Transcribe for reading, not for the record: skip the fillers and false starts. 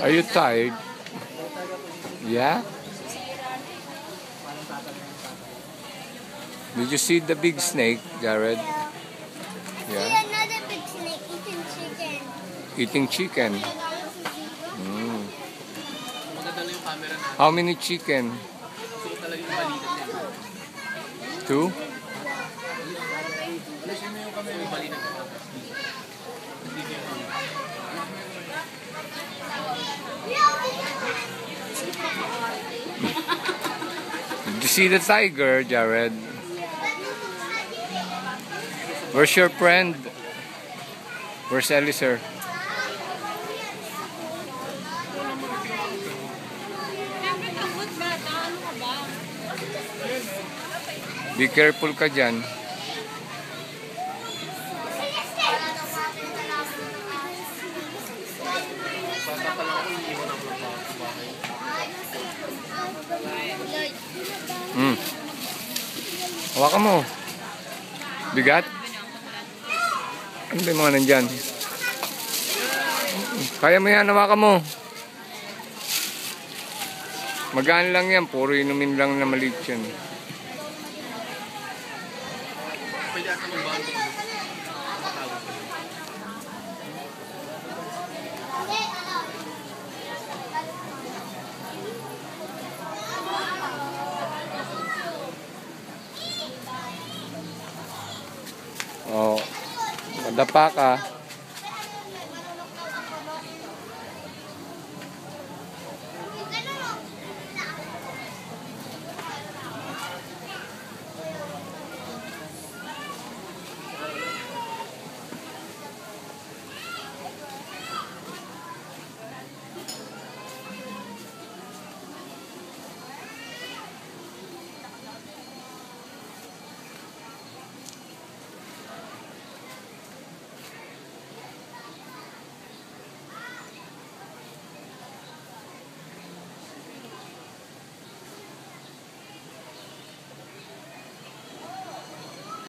Are you tired? Yeah? Did you see the big snake, Jared? See another big snake eating chicken. Eating chicken. How many chicken? 2? Did you see the tiger, Jared? Where's your friend? Where's Eliser? Be careful ka dyan. Hawakan mo. Bigat? Ano ba yung mga nandyan? Kaya mo yan, hawakan mo. Magaan lang yan, puro inumin lang na maliit yan. Oh, madapa ka.